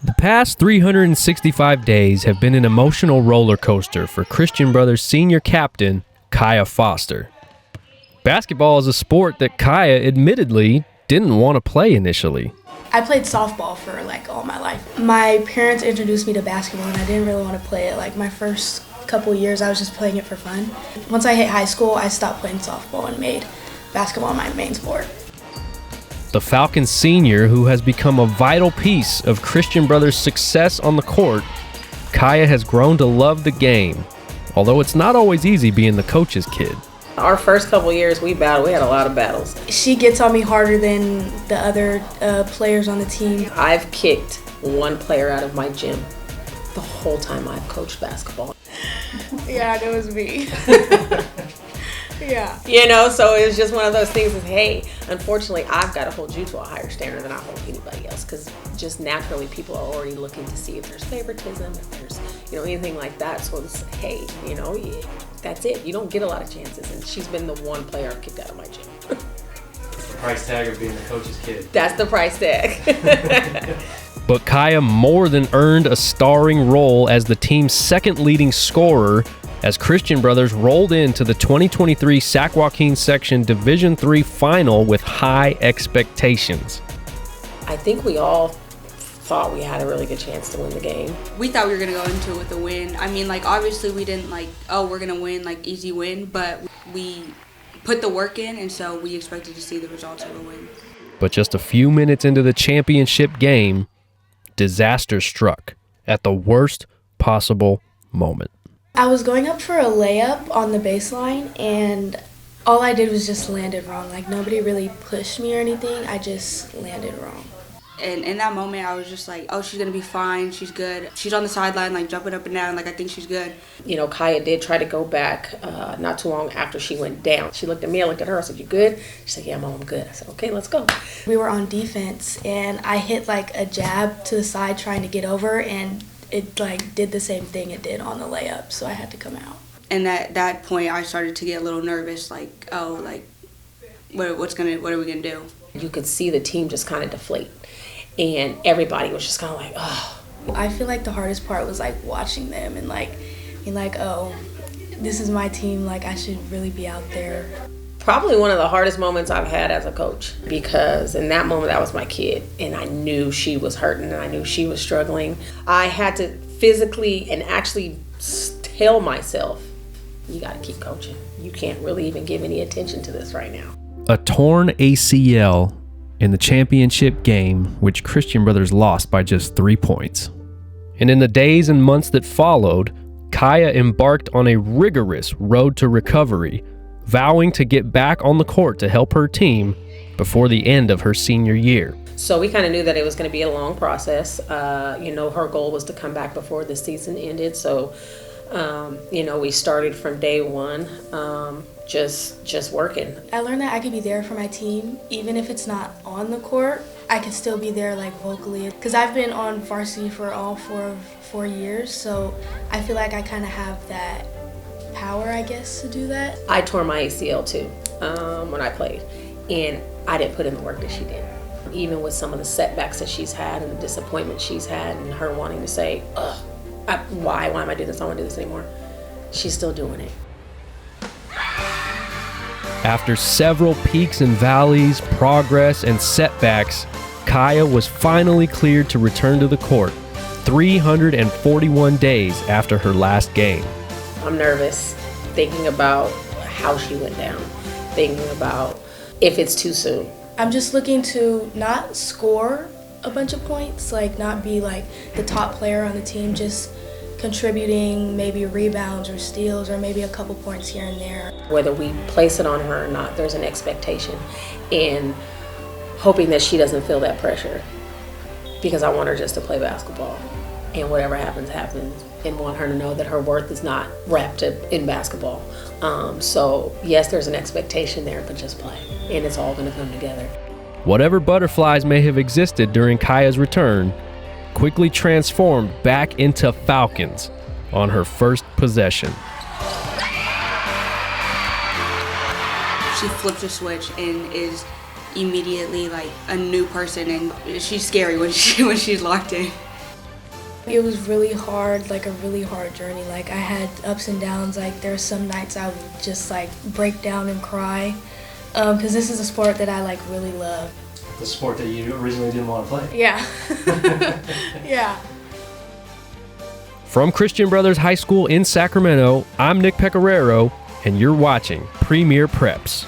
The past 365 days have been an emotional roller coaster for Christian Brothers senior captain, Kaia Foster. Basketball is a sport that Kaia admittedly didn't want to play initially. I played softball for all my life. My parents introduced me to basketball and I didn't really want to play it. My first couple years I was just playing it for fun. Once I hit high school, I stopped playing softball and made basketball my main sport. The Falcons senior, who has become a vital piece of Christian Brothers' success on the court, Kaia has grown to love the game, although it's not always easy being the coach's kid. Our first couple years we battled. We had a lot of battles. She gets on me harder than the other players on the team. I've kicked one player out of my gym the whole time I've coached basketball. Yeah, that was me. Yeah. So it was just one of those things is, hey, unfortunately, I've got to hold you to a higher standard than I hold anybody else, because just naturally people are already looking to see if there's favoritism, if there's, anything like that. So it's, hey, that's it. You don't get a lot of chances. And she's been the one player I've kicked out of my gym. That's the price tag of being the coach's kid. That's the price tag. But Kaia more than earned a starring role as the team's second leading scorer as Christian Brothers rolled into the 2023 Sac-Joaquin Section Division III final with high expectations. I think we all thought we had a really good chance to win the game. We thought we were going to go into it with a win. I mean, obviously we didn't we're going to win, easy win, but we put the work in, and so we expected to see the results of a win. But just a few minutes into the championship game, disaster struck at the worst possible moment. I was going up for a layup on the baseline, and all I did was just landed wrong. Nobody really pushed me or anything. I just landed wrong. And in that moment, I was just oh, she's going to be fine. She's good. She's on the sideline, jumping up and down. I think she's good. Kaia did try to go back not too long after she went down. She looked at me, I looked at her, I said, "You good?" She said, "Yeah, Mom, I'm good." I said, "Okay, let's go." We were on defense, and I hit a jab to the side trying to get over, and it did the same thing it did on the layup, so I had to come out. And at that point, I started to get a little nervous, what are we gonna do? You could see the team just kind of deflate, and everybody was just kind of oh. I feel the hardest part was watching them and being oh, this is my team. I should really be out there. Probably one of the hardest moments I've had as a coach, because in that moment, that was my kid, and I knew she was hurting and I knew she was struggling. I had to physically and actually tell myself, you got to keep coaching. You can't really even give any attention to this right now. A torn ACL in the championship game, which Christian Brothers lost by just 3 points. And in the days and months that followed, Kaia embarked on a rigorous road to recovery, vowing to get back on the court to help her team before the end of her senior year. So we kind of knew that it was going to be a long process. Her goal was to come back before the season ended. So, we started from day one, just working. I learned that I could be there for my team, even if it's not on the court. I could still be there vocally, because I've been on varsity for all four years. So I feel I kind of have that power, I guess, to do that. I tore my ACL too when I played, and I didn't put in the work that she did. Even with some of the setbacks that she's had and the disappointment she's had, and her wanting to say, why am I doing this? I don't want to do this anymore. She's still doing it. After several peaks and valleys, progress, and setbacks, Kaia was finally cleared to return to the court 341 days after her last game. I'm nervous, thinking about how she went down, thinking about if it's too soon. I'm just looking to not score a bunch of points, not be the top player on the team, just contributing maybe rebounds or steals or maybe a couple points here and there. Whether we place it on her or not, there's an expectation, and hoping that she doesn't feel that pressure, because I want her just to play basketball, and whatever happens, happens, and want her to know that her worth is not wrapped up in basketball. So yes, there's an expectation there, but just play, and it's all going to come together. Whatever butterflies may have existed during Kaia's return quickly transformed back into Falcons on her first possession. She flips a switch and is immediately a new person, and she's scary when she's locked in. It was really hard, like a really hard journey. Like I had ups and downs. Like there's some nights I would just like break down and cry, because this is a sport that I like really love. The sport that you originally didn't want to play. Yeah. Yeah. From Christian Brothers High School in Sacramento, I'm Nick Pecoraro, and you're watching Premier Preps.